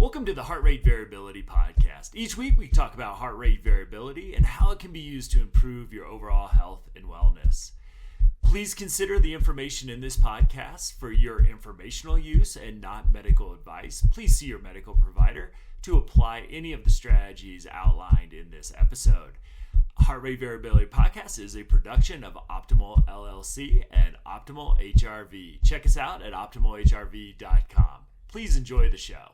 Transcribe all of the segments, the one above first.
Welcome to the Heart Rate Variability Podcast. Each week we talk about heart rate variability and how it can be used to improve your overall health and wellness. Please consider the information in this podcast for your informational use and not medical advice. Please see your medical provider to apply any of the strategies outlined in this episode. Heart Rate Variability Podcast is a production of Optimal LLC and Optimal HRV. Check us out at optimalhrv.com. Please enjoy the show.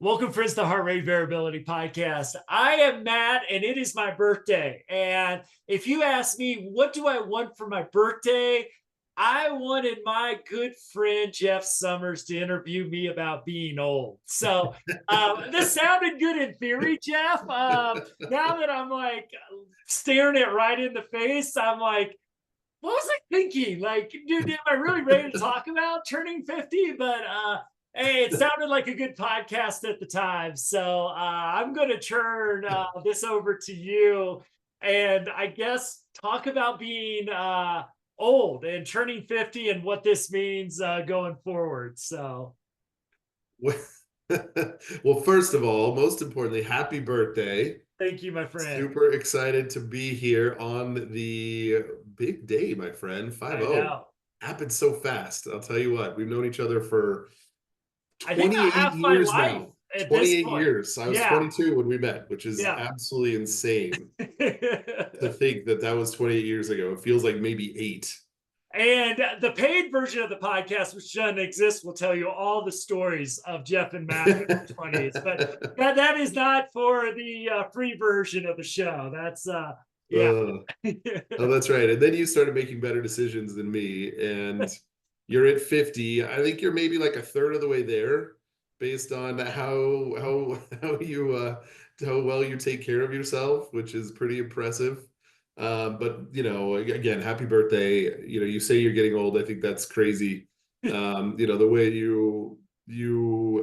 Welcome, friends, to Heart Rate Variability Podcast. I am Matt, and it is my birthday. And if you ask me, what do I want for my birthday? I wanted my good friend, Jeff Somers, to interview me about being old. So this sounded good in theory, Jeff. Now that I'm like staring it right in the face, I'm like, what was I thinking? Like, dude, am I really ready to talk about turning 50? But hey, it sounded like a good podcast at the time. So I'm going to turn this over to you and I guess talk about being old and turning 50 and what this means going forward. So. Well, first of all, most importantly, happy birthday. Thank you, my friend. Super excited to be here on the big day, my friend. 5-0. Happened so fast. I'll tell you what, we've known each other for 28 years now. 28 years. I was 22 when we met, which is absolutely insane to think that that was 28 years ago. It feels like maybe 8. And the paid version of the podcast, which doesn't exist, will tell you all the stories of Jeff and Matt in their 20s. But that is not for the free version of the show. That's Oh, that's right. And then you started making better decisions than me. And you're at 50. I think you're maybe like a third of the way there, based on how well you take care of yourself, which is pretty impressive. But you know, again, happy birthday. You know, you say you're getting old. I think that's crazy. You know, the way you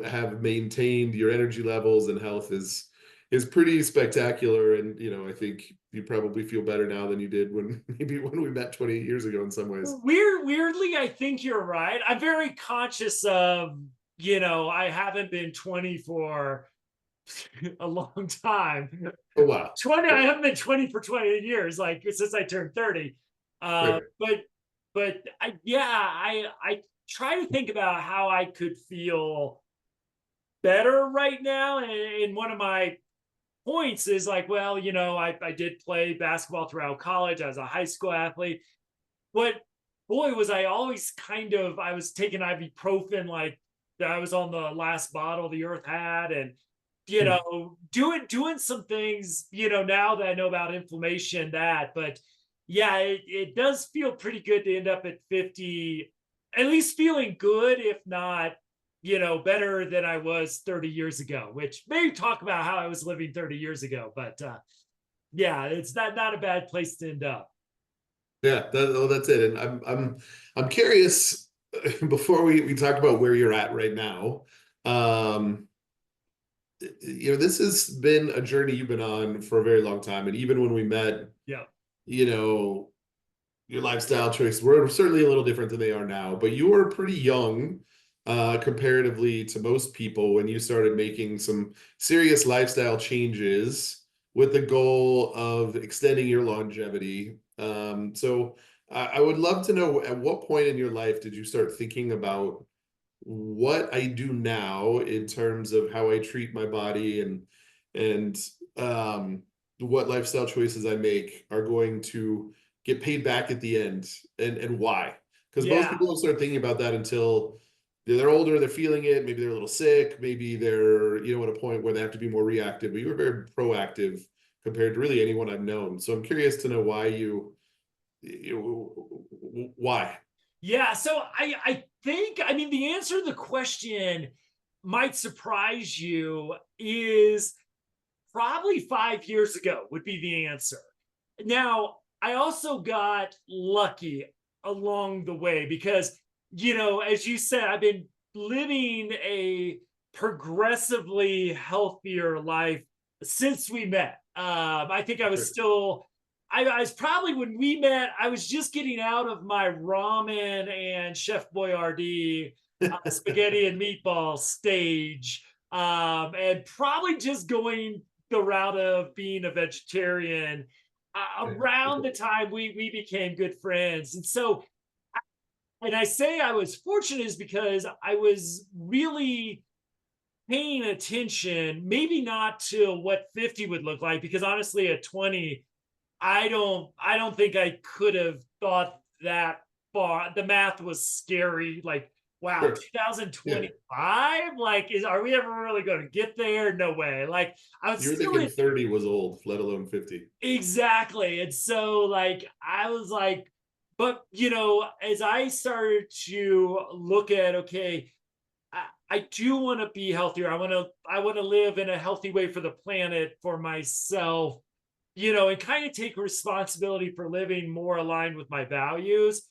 have maintained your energy levels and health is pretty spectacular. And you know, I think you probably feel better now than you did when we met 28 years ago in some ways. Weirdly, I think you're right. I'm very conscious of, you know, I haven't been 20 for a long time. Oh, wow. 20, I haven't been 20 for 28 years, like since I turned 30. Right. But I try to think about how I could feel better right now. And one of my points is like, well, you know, I did play basketball throughout college. I was a high school athlete. But boy, was I always I was taking ibuprofen like I was on the last bottle the earth had, and you know, doing some things, you know, now that I know about inflammation, but yeah, it does feel pretty good to end up at 50, at least feeling good, if not, you know, better than I was 30 years ago, which maybe talk about how I was living 30 years ago, but yeah, it's not a bad place to end up. Yeah, that's it. And I'm curious, before we talk about where you're at right now, you know, this has been a journey you've been on for a very long time. And even when we met, you know, your lifestyle choices were certainly a little different than they are now, but you were pretty young comparatively to most people when you started making some serious lifestyle changes with the goal of extending your longevity. So I would love to know, at what point in your life did you start thinking about what I do now in terms of how I treat my body and what lifestyle choices I make are going to get paid back at the end, and why? Because most people don't start thinking about that until they're older, they're feeling it, maybe they're a little sick, maybe they're, you know, at a point where they have to be more reactive. But you were very proactive compared to really anyone I've known. So I'm curious to know why why? Yeah, so I think, I mean, the answer to the question might surprise you, is probably 5 years ago would be the answer. Now, I also got lucky along the way because, you know, as you said, I've been living a progressively healthier life since we met. I think I was still, I was probably, when we met, I was just getting out of my ramen and Chef Boyardee spaghetti and meatball stage, and probably just going the route of being a vegetarian around the time we became good friends. And so, and I say I was fortunate is because I was really paying attention, maybe not to what 50 would look like, because honestly, at 20, I don't think I could have thought that far. The math was scary. Like, wow, Sure. Yeah. 2025? Like, are we ever really going to get there? No way. Like, I was You were still thinking in. 30 was old, let alone 50. Exactly. And so, like, I was like, but as I started to look at, okay, I do want to be healthier. I want to live in a healthy way for the planet, for myself, and kind of take responsibility for living more aligned with my values.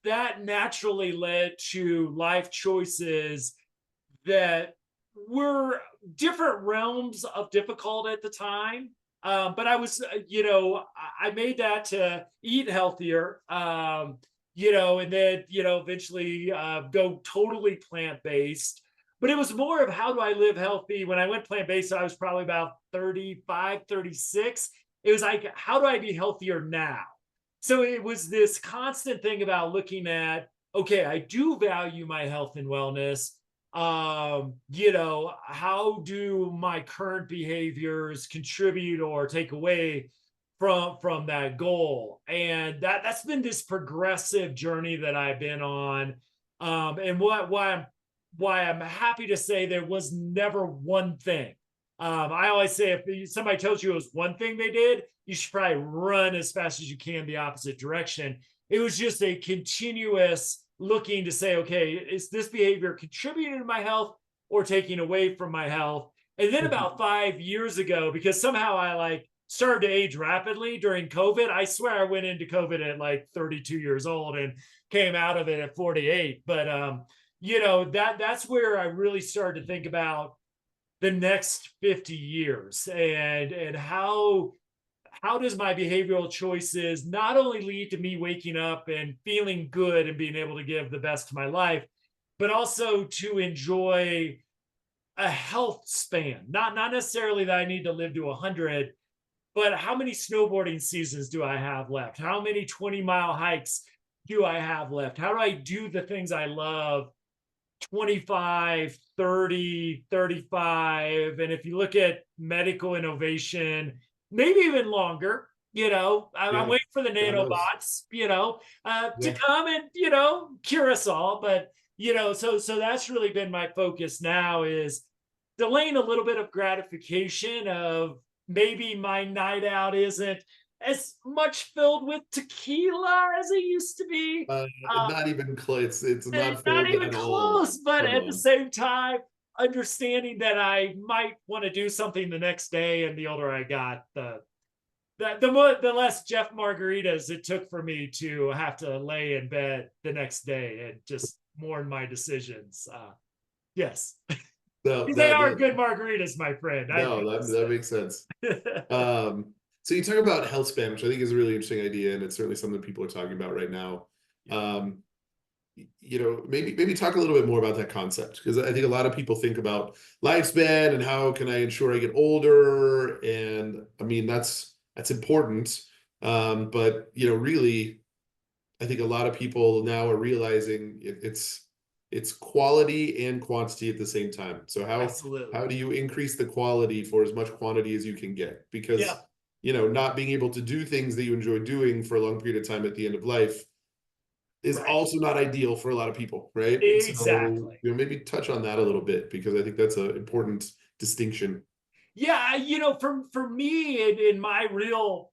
That naturally led to life choices that were different realms of difficult at the time. But I was, I made that to eat healthier, and then, eventually go totally plant based. But it was more of how do I live healthy? When I went plant based, I was probably about 35, 36. It was like, how do I be healthier now? So it was this constant thing about looking at, okay, I do value my health and wellness. How do my current behaviors contribute or take away from that goal? And that's been this progressive journey that I've been on. And why I'm happy to say there was never one thing. I always say if somebody tells you it was one thing they did, you should probably run as fast as you can the opposite direction. It was just a continuous looking to say, okay, is this behavior contributing to my health or taking away from my health? And then about 5 years ago, because somehow I like started to age rapidly during COVID. I swear I went into COVID at like 32 years old and came out of it at 48. But that's where I really started to think about the next 50 years and how does my behavioral choices not only lead to me waking up and feeling good and being able to give the best to my life, but also to enjoy a health span, not necessarily that I need to live to 100, but how many snowboarding seasons do I have left? How many 20-mile hikes do I have left? How do I do the things I love 25, 30, 35? And if you look at medical innovation, maybe even longer, I'm Yeah. waiting for the God knows. nanobots, to Yeah. come and, cure us all. But, so that's really been my focus now is delaying a little bit of gratification of maybe my night out isn't as much filled with tequila as it used to be. Uh, Uh, Not even close. It's not Not filled even at all. close, but Come at the on. same time, understanding that I might want to do something the next day. And the older I got, the less Jeff margaritas it took for me to have to lay in bed the next day and just mourn my decisions. Yes, No, they are that good margaritas, my friend. I no, that makes sense. So you talk about health span, which I think is a really interesting idea, and it's certainly something people are talking about right now. Um, maybe talk a little bit more about that concept, because I think a lot of people think about lifespan and how can I ensure I get older, and I mean that's important. But really, I think a lot of people now are realizing it's quality and quantity at the same time. So how Absolutely. do you increase the quality for as much quantity as you can get? Yeah. Because not being able to do things that you enjoy doing for a long period of time at the end of life is Right. also not ideal for a lot of people, right? And so Exactly. maybe touch on that a little bit, because I think that's an important distinction. Yeah, for me in my real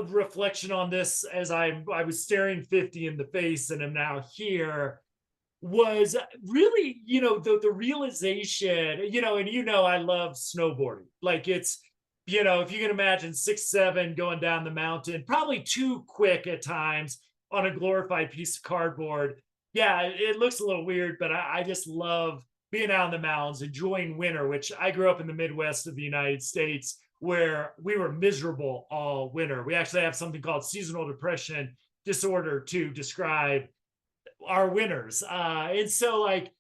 reflection on this as I was staring 50 in the face and am now here was really, the realization, and I love snowboarding. Like it's, if you can imagine 6'7" going down the mountain, probably too quick at times on a glorified piece of cardboard. Yeah, it looks a little weird, but I just love being out in the mountains, enjoying winter, which I grew up in the Midwest of the United States where we were miserable all winter. We actually have something called seasonal depression disorder to describe are winners. And so like,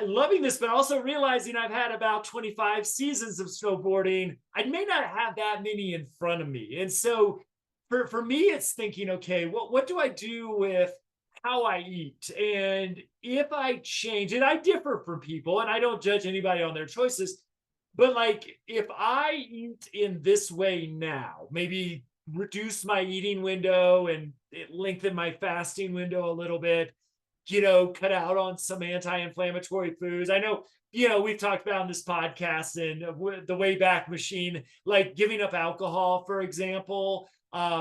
loving this, but also realizing I've had about 25 seasons of snowboarding. I may not have that many in front of me. And so for me, it's thinking, okay, what do I do with how I eat? And if I change, and I differ from people, and I don't judge anybody on their choices, but like if I eat in this way now, maybe reduce my eating window and lengthen my fasting window a little bit, cut out on some anti-inflammatory foods. I know, we've talked about in this podcast and the Wayback Machine, like giving up alcohol, for example,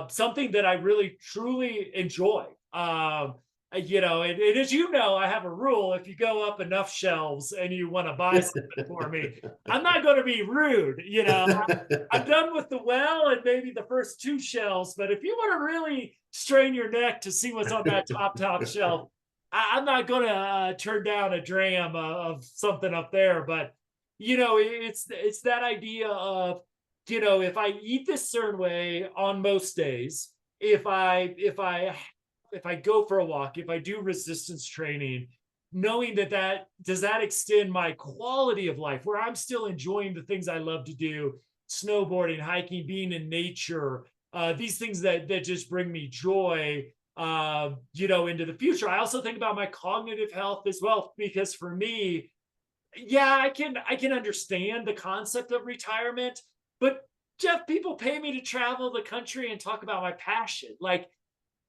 something that I really truly enjoy. And as you know, I have a rule: if you go up enough shelves and you want to buy something for me, I'm not going to be rude. I'm done with the well and maybe the first two shelves, but if you want to really strain your neck to see what's on that top shelf, I'm not going to turn down a dram of something up there. But it's that idea of, if I eat this certain way on most days, if I go for a walk, if I do resistance training, knowing that does that extend my quality of life, where I'm still enjoying the things I love to do: snowboarding, hiking, being in nature, these things that just bring me joy, into the future. I also think about my cognitive health as well, because for me, yeah, I can understand the concept of retirement, but Jeff, people pay me to travel the country and talk about my passion. Like,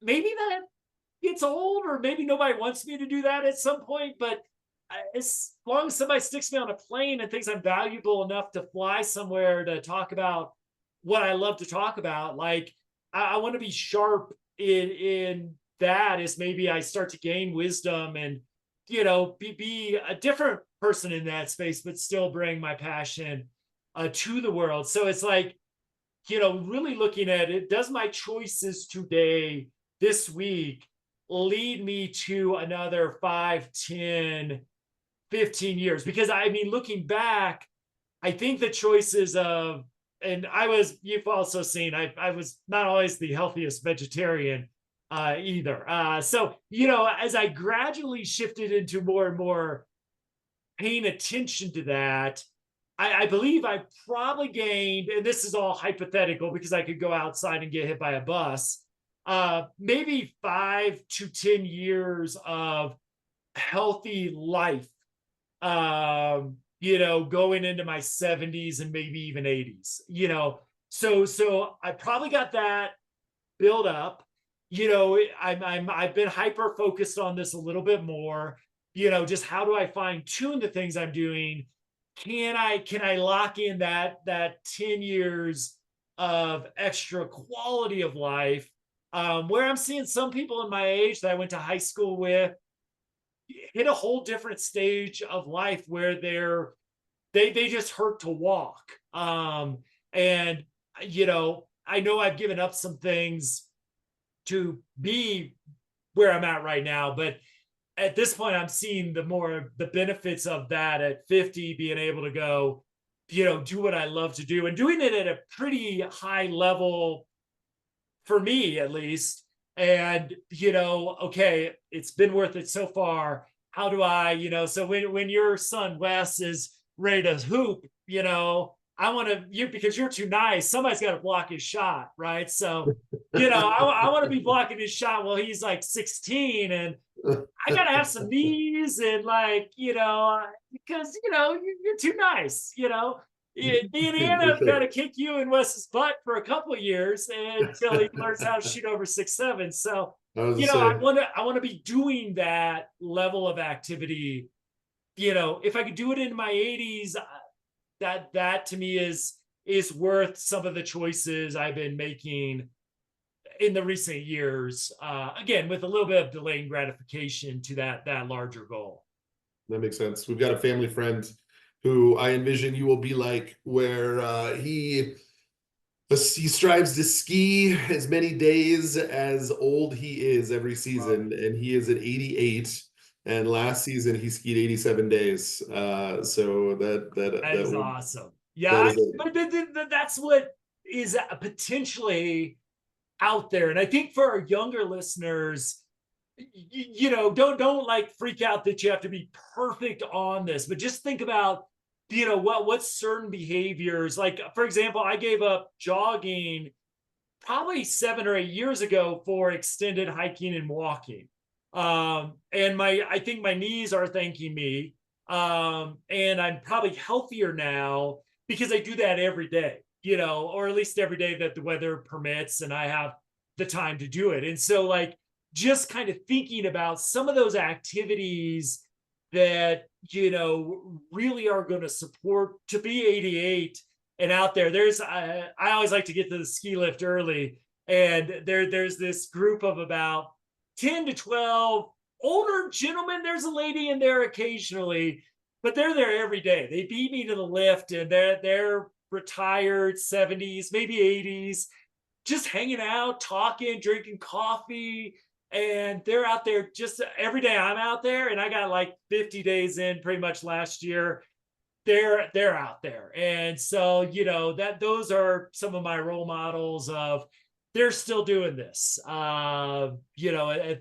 maybe that gets old, or maybe nobody wants me to do that at some point, but as long as somebody sticks me on a plane and thinks I'm valuable enough to fly somewhere to talk about what I love to talk about, like, I want to be sharp in that, as maybe I start to gain wisdom and be a different person in that space, but still bring my passion to the world. So it's like, really looking at it: does my choices today, this week, lead me to another 5, 10, 15 years? Because I mean, looking back, I think the choices of, and you've also seen, I was not always the healthiest vegetarian either. So, as I gradually shifted into more and more paying attention to that, I believe I probably gained, and this is all hypothetical because I could go outside and get hit by a bus, maybe 5 to 10 years of healthy life, going into my 70s and maybe even 80s, so I probably got that build up. I've been hyper focused on this a little bit more, just how do I fine tune the things I'm doing? Can I lock in that 10 years of extra quality of life, where I'm seeing some people in my age that I went to high school with hit a whole different stage of life where they just hurt to walk. And I know I've given up some things to be where I'm at right now, but at this point, I'm seeing the benefits of that at 50, being able to go, do what I love to do, and doing it at a pretty high level, for me at least. And, okay, it's been worth it so far. How do I, so when your son Wes is ready to hoop, I want to, because you're too nice, somebody's got to block his shot, right? So, I want to be blocking his shot while he's like 16, and I gotta have some knees, and like, because you're too nice. Me and Anna have got to kick you and Wes's butt for a couple of years until he learns how to shoot over 6'7". So I want to be doing that level of activity. If I could do it in my 80s, that to me is worth some of the choices I've been making in the recent years, again, with a little bit of delaying gratification to that larger goal. That makes sense. We've got a family friend who I envision you will be like, where he strives to ski as many days as old he is every season, and he is at 88. And last season he skied 87 days. So that is awesome. Yeah, but that's what is potentially out there. And I think for our younger listeners, don't like freak out that you have to be perfect on this, but just think about, what certain behaviors, like, for example, I gave up jogging probably 7 or 8 years ago for extended hiking and walking. And I think my knees are thanking me. And I'm probably healthier now because I do that every day, or at least every day that the weather permits and I have the time to do it. And so, like, just kind of thinking about some of those activities that, really are going to support to be 88 and out there. I always like to get to the ski lift early, and there's this group of about 10 to 12 older gentlemen. There's a lady in there occasionally, but they're there every day. They beat me to the lift, and they're retired 70s, maybe 80s, just hanging out, talking, drinking coffee. And they're out there just every day. I'm out there, and I got like 50 days in pretty much last year. They're out there. And so, that those are some of my role models of they're still doing this, at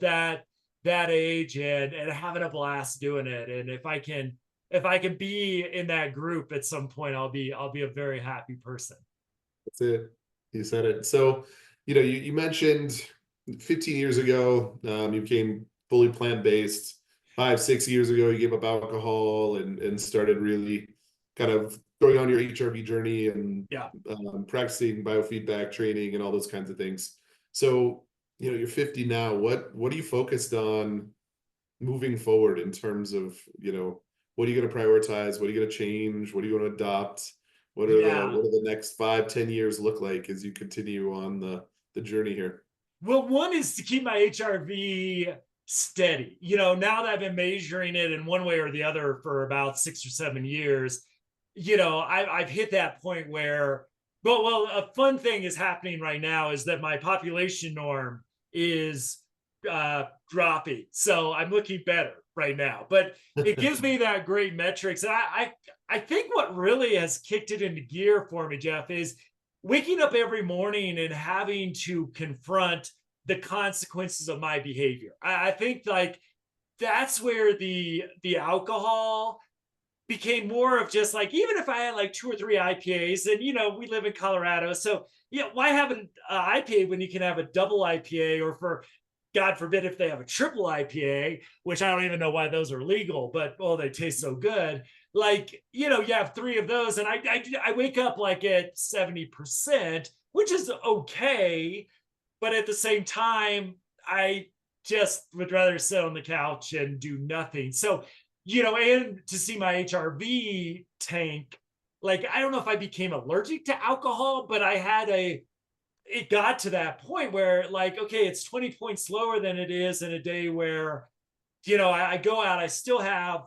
that age, and having a blast doing it. And if I can be in that group at some point, I'll be a very happy person. That's it. You said it. So, you mentioned 15 years ago, you became fully plant-based. 5, 6 years ago, you gave up alcohol and started really kind of going on your HRV journey and Yeah. Practicing biofeedback training and all those kinds of things. So, you're 50 now. What are you focused on moving forward in terms of, what are you going to prioritize? What are you going to change? What are you going to adopt? What are the next 5, 10 years look like as you continue on the journey here? Well, one is to keep my HRV steady. Now that I've been measuring it in one way or the other for about 6 or 7 years, I've hit that point where, well, a fun thing is happening right now is that my population norm is dropping. So I'm looking better right now, but it gives me that great metrics. And I think what really has kicked it into gear for me, Jeff, is waking up every morning and having to confront the consequences of my behavior. I think, like, that's where the alcohol became more of just like, even if I had like 2 or 3 IPAs, and we live in Colorado, so why have an IPA when you can have a double IPA, or, for God forbid, if they have a triple IPA, which I don't even know why those are legal, but they taste so good. Like, you have 3 of those, and I wake up like at 70%, which is okay, but at the same time, I just would rather sit on the couch and do nothing. So, and to see my HRV tank, like, I don't know if I became allergic to alcohol, but it got to that point where, like, okay, it's 20 points lower than it is in a day where, I go out, I still have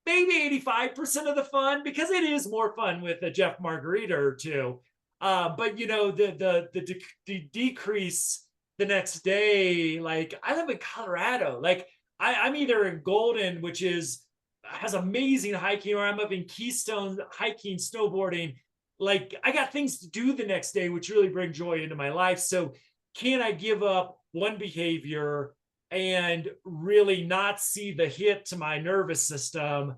maybe 85% of the fun, because it is more fun with a Jeff Margarita or two. But the decrease the next day, like, I live in Colorado. Like, I'm either in Golden, which has amazing hiking, or I'm up in Keystone hiking, snowboarding. Like, I got things to do the next day, which really bring joy into my life. So can I give up one behavior and really not see the hit to my nervous system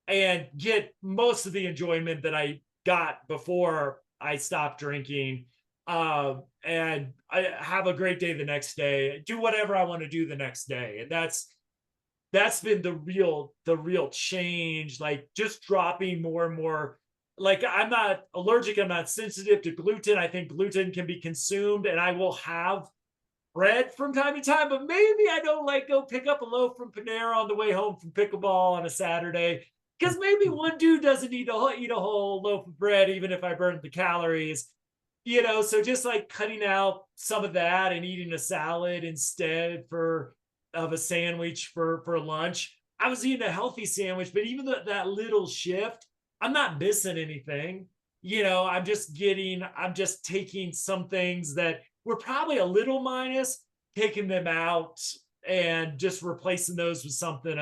and get most of the enjoyment that I got before I stopped drinking, and I have a great day the next day, do whatever I want to do the next day. And that's been the real change, like, just dropping more and more. Like, I'm not allergic, I'm not sensitive to gluten. I think gluten can be consumed, and I will have bread from time to time, but maybe I don't like go pick up a loaf from Panera on the way home from pickleball on a Saturday, because maybe one dude doesn't need to eat a whole loaf of bread, even if I burned the calories. So just like cutting out some of that and eating a salad instead of a sandwich for lunch. I was eating a healthy sandwich, but even that little shift, I'm not missing anything. I'm just taking some things that were probably a little minus, taking them out and just replacing those with something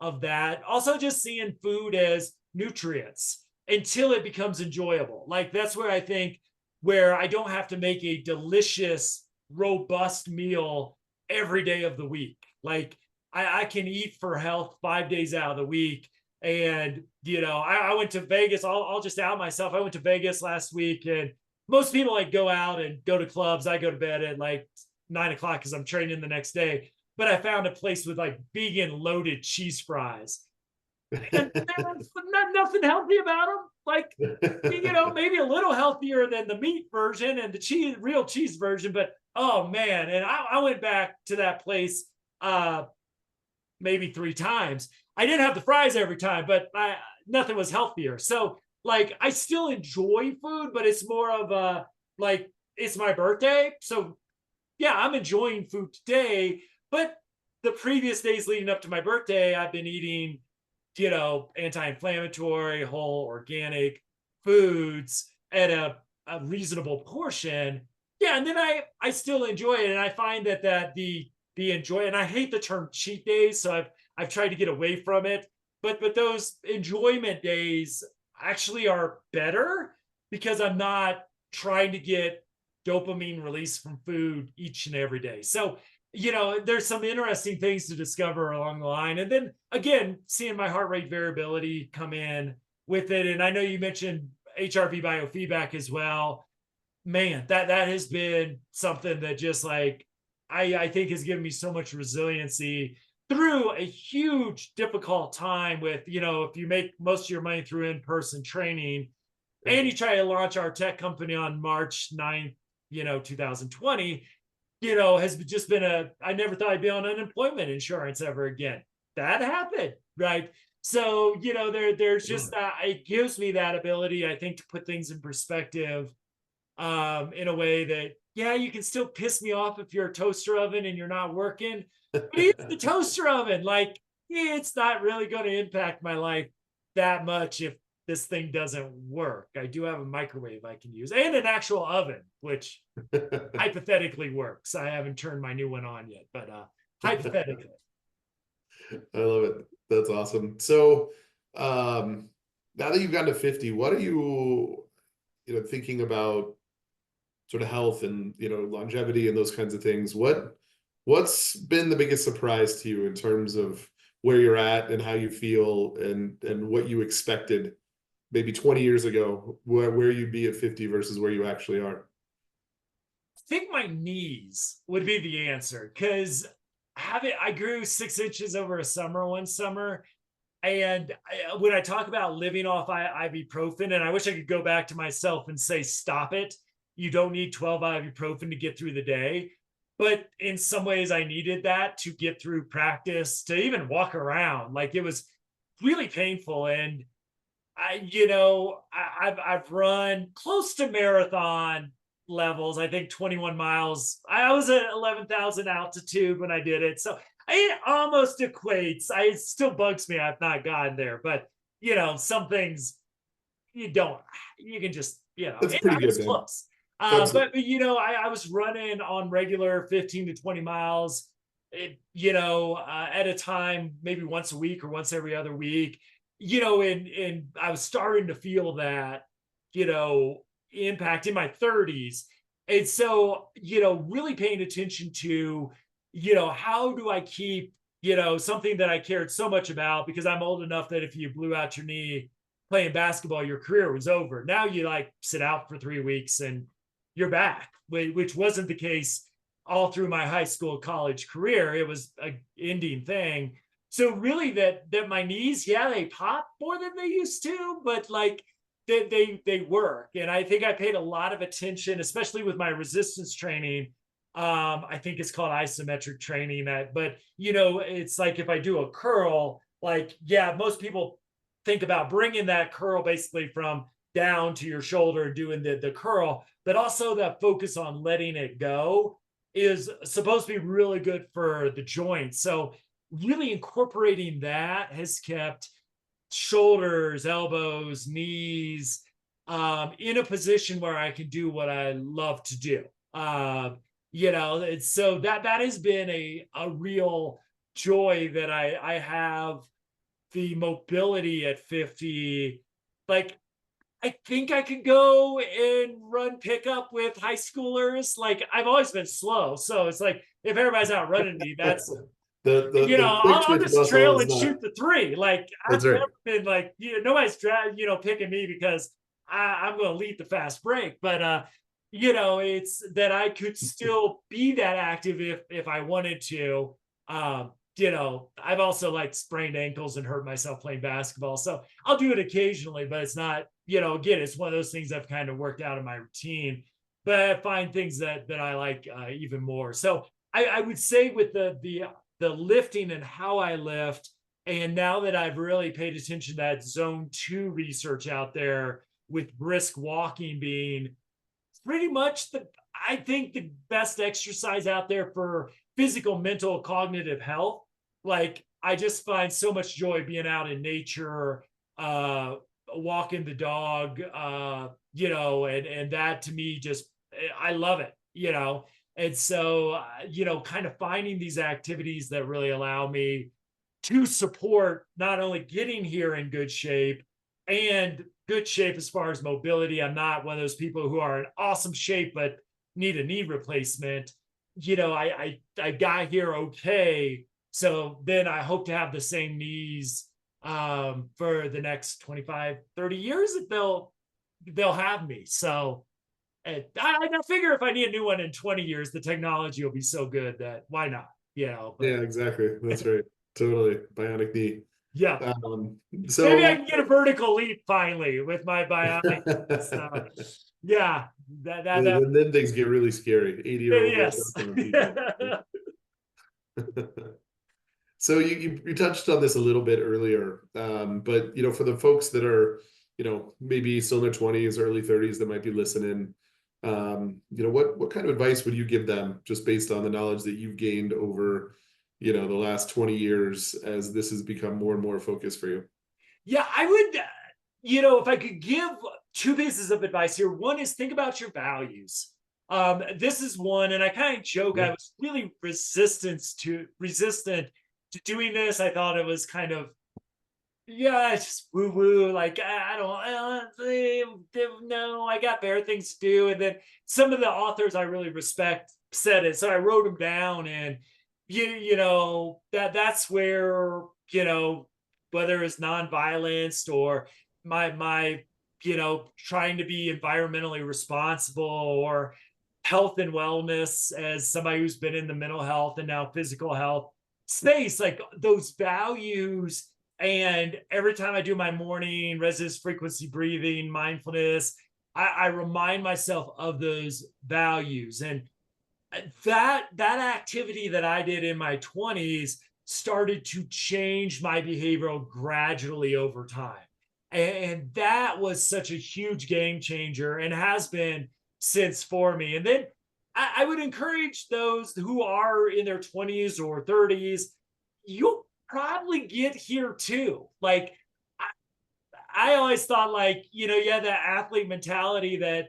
of that. Also, just seeing food as nutrients until it becomes enjoyable. Like, that's where I think, where I don't have to make a delicious, robust meal every day of the week. Like I can eat for health 5 days out of the week. And, I went to Vegas. I'll just out myself. I went to Vegas last week, and most people like go out and go to clubs. I go to bed at like 9 o'clock because I'm training the next day. But I found a place with like vegan loaded cheese fries. And there's nothing healthy about them. Like, maybe a little healthier than the meat version and the real cheese version. But oh man, and I went back to that place maybe 3 times. I didn't have the fries every time, but nothing was healthier. So like, I still enjoy food, but it's more of a like, it's my birthday. So yeah, I'm enjoying food today, but the previous days leading up to my birthday, I've been eating, anti-inflammatory, whole organic foods at a reasonable portion. Yeah, and then I still enjoy it, and I find that the enjoy, and I hate the term cheat days, so I've tried to get away from it. But those enjoyment days actually are better because I'm not trying to get dopamine release from food each and every day. So, there's some interesting things to discover along the line. And then again, seeing my heart rate variability come in with it. And I know you mentioned HRV biofeedback as well. Man, that has been something that just like I think has given me so much resiliency through a huge difficult time with, if you make most of your money through in-person training and you try to launch our tech company on March 9th, 2020, has just been I never thought I'd be on unemployment insurance ever again. That happened, right? So, there's just it gives me that ability, I think, to put things in perspective in a way that, yeah, you can still piss me off if you're a toaster oven and you're not working. But it's the toaster oven. Like, it's not really going to impact my life that much if this thing doesn't work. I do have a microwave I can use and an actual oven, which hypothetically works. I haven't turned my new one on yet, but hypothetically. I love it. That's awesome. So now that you've gotten to 50, what are you thinking about sort of health and longevity and those kinds of things? What's been the biggest surprise to you in terms of where you're at and how you feel and what you expected maybe 20 years ago, where you'd be at 50 versus where you actually are? I think my knees would be the answer, because I grew 6 inches over a summer one summer. And when I talk about living off ibuprofen, and I wish I could go back to myself and say, stop it. You don't need 12 ibuprofen to get through the day. But in some ways, I needed that to get through practice, to even walk around. Like, it was really painful. And I've run close to marathon levels. I think 21 miles. I was at 11,000 altitude when I did it. So it almost equates. It still bugs me I've not gotten there, but some things you can just, it's pretty good, close. But I was running on regular 15 to 20 miles, at a time, maybe once a week or once every other week, and I was starting to feel that, impact in my 30s. And so, really paying attention to, how do I keep, something that I cared so much about, because I'm old enough that if you blew out your knee playing basketball, your career was over. Now you like sit out for 3 weeks and you're back, which wasn't the case all through my high school, college career. It was an ending thing. So really that my knees, yeah, they pop more than they used to, but like they work. And I think I paid a lot of attention, especially with my resistance training. I think it's called isometric training. But it's like if I do a curl, like, yeah, most people think about bringing that curl basically from down to your shoulder, doing the curl, but also that focus on letting it go is supposed to be really good for the joints. So really incorporating that has kept shoulders, elbows, knees in a position where I can do what I love to do. So that has been a real joy that I have the mobility at 50. Like, I think I could go and run pickup with high schoolers. Like, I've always been slow. So it's like, if everybody's out running me, that's The quick I'll twitch just muscle trail is and not. shoot the three. Like That's I've right. never been like, nobody's picking me because I'm going to lead the fast break. But it's that I could still be that active if I wanted to. I've also like sprained ankles and hurt myself playing basketball, so I'll do it occasionally. But it's not, again, it's one of those things I've kind of worked out in my routine. But I find things that I like even more. So I would say with the lifting and how I lift. And now that I've really paid attention to that zone 2 research out there, with brisk walking being pretty much I think the best exercise out there for physical, mental, cognitive health. Like I just find so much joy being out in nature, walking the dog, and that to me just, I love it, And so, kind of finding these activities that really allow me to support not only getting here in good shape and good shape as far as mobility. I'm not one of those people who are in awesome shape but need a knee replacement. I got here okay. So then I hope to have the same knees for the next 25, 30 years that they'll have me. So I figure if I need a new one in 20 years, the technology will be so good that why not? But Yeah, exactly. That's right. Totally. Bionic knee. yeah. Maybe I So can get a vertical leap finally with my bionic. So yeah, then things get really scary. 80-year-old world yes. on people. So you touched on this a little bit earlier, but for the folks that are maybe still in their 20s, early 30s that might be listening, what kind of advice would you give them just based on the knowledge that you've gained over the last 20 years as this has become more and more focus for you? Yeah, I would, if I could give two pieces of advice here. One is think about your values. This is one, and I kind of joke, I was really resistant to doing this. I thought it was kind of, yeah, it's just woo woo. Like I don't no, I got better things to do. And then some of the authors I really respect said it, so I wrote them down. And that's where whether it's nonviolence or my trying to be environmentally responsible, or health and wellness as somebody who's been in the mental health and now physical health space, like those values. And every time I do my morning resonance frequency breathing, mindfulness, I remind myself of those values. And that activity that I did in my 20s started to change my behavioral gradually over time. And that was such a huge game changer and has been since for me. And then I would encourage those who are in their 20s or 30s, you'll probably get here too. Like I always thought, like, that athlete mentality that,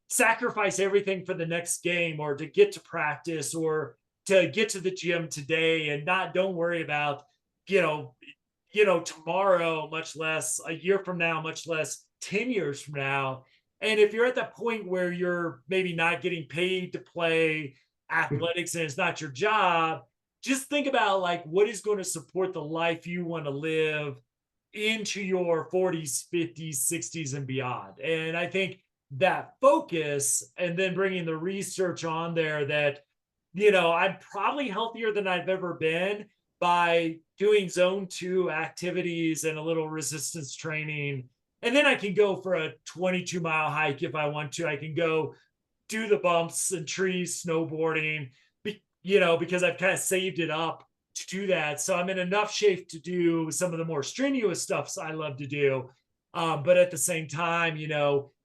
sacrifice everything for the next game or to get to practice or to get to the gym today and don't worry about, tomorrow, much less a year from now, much less 10 years from now. And if you're at that point where you're maybe not getting paid to play athletics and it's not your job, just think about like what is going to support the life you want to live into your 40s, 50s, 60s, and beyond. And I think that focus and then bringing the research on there that, I'm probably healthier than I've ever been by doing zone 2 activities and a little resistance training. And then I can go for a 22-mile hike if I want to. I can go do the bumps and trees, snowboarding, because I've kind of saved it up to do that. So I'm in enough shape to do some of the more strenuous stuff I love to do. But at the same time,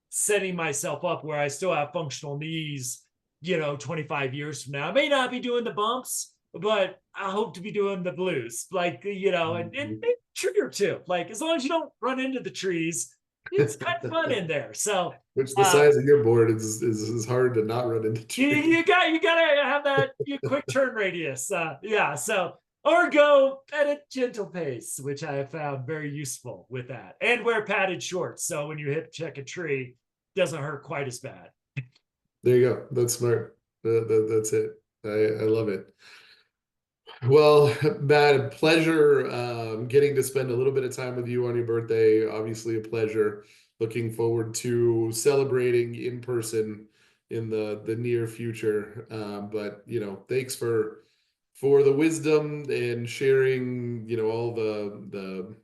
setting myself up where I still have functional knees, 25 years from now. I may not be doing the bumps, but I hope to be doing the blues, like, and trigger too. Like, as long as you don't run into the trees, it's kind of fun in there. So, which the size of your board is hard to not run into trees. You gotta have that quick turn radius. Yeah. So, or go at a gentle pace, which I have found very useful with that, and wear padded shorts. So when you hip check a tree, it doesn't hurt quite as bad. There you go. That's smart. That's it. I love it. Well, Matt, pleasure getting to spend a little bit of time with you on your birthday. Obviously, a pleasure. Looking forward to celebrating in person in the near future. But thanks for the wisdom and sharing. All the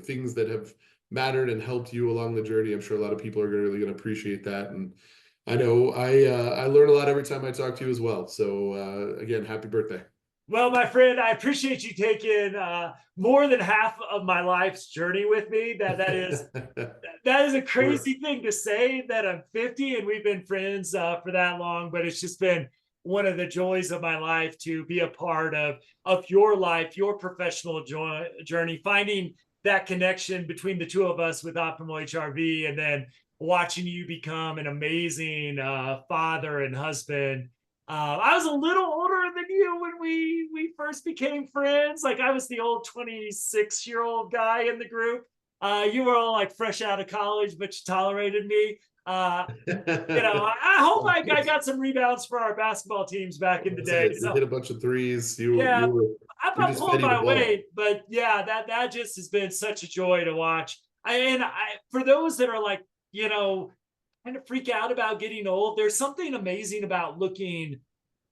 things that have mattered and helped you along the journey. I'm sure a lot of people are really going to appreciate that. And I know I learn a lot every time I talk to you as well. So again, happy birthday. Well, my friend, I appreciate you taking more than half of my life's journey with me. That is a Sure. crazy thing to say, that I'm 50 and we've been friends for that long, but it's just been one of the joys of my life to be a part of your life, your professional journey, finding that connection between the two of us with optimal HRV, and then watching you become an amazing father and husband. I was a little older than you when we first became friends. Like, I was the old 26-year-old guy in the group. You were all like fresh out of college, but you tolerated me. I hope I got some rebounds for our basketball teams back in the day. You hit So a bunch of threes. yeah, You're I'm just pulling fitting the my ball. weight, but yeah, that just has been such a joy to watch. For those that are like, kind of freak out about getting old, there's something amazing about looking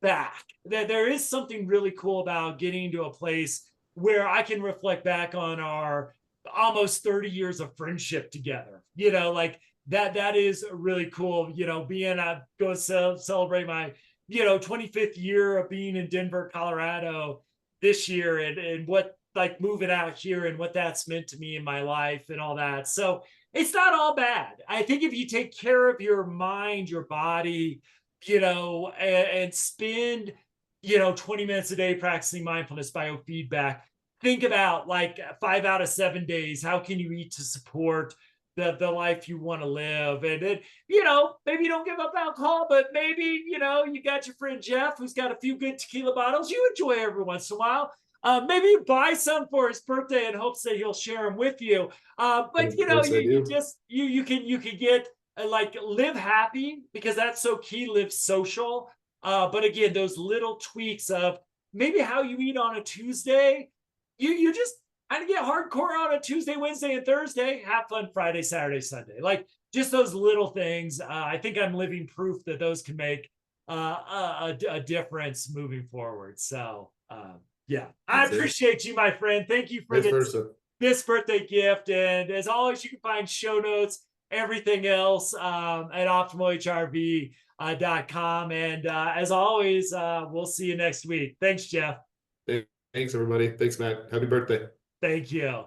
back. There is something really cool about getting to a place where I can reflect back on our almost 30 years of friendship together. Like that is really cool. Being go celebrate my 25th year of being in Denver, Colorado this year, and what, like, moving out here and what that's meant to me in my life and all that. So it's not all bad. I think if you take care of your mind, your body, and spend, 20 minutes a day practicing mindfulness biofeedback, think about, like, 5 out of 7 days, how can you eat to support the life you want to live? And then, maybe you don't give up alcohol, but maybe, you got your friend Jeff, who's got a few good tequila bottles you enjoy every once in a while. Maybe you buy some for his birthday in hopes that he'll share them with you. And But of course I you do. just you can get, like, live happy, because that's so key. Live social. But again, those little tweaks of maybe how you eat on a Tuesday, you just kind of get hardcore on a Tuesday, Wednesday, and Thursday. Have fun Friday, Saturday, Sunday. Like, just those little things. I think I'm living proof that those can make a difference moving forward. So yeah, I That's it. appreciate you, my friend. Thank you for Vice versa. this birthday gift. And as always, you can find show notes, everything else, at optimalhrv.com. And as always, we'll see you next week. Thanks, Jeff. Thanks, everybody. Thanks, Matt. Happy birthday. Thank you.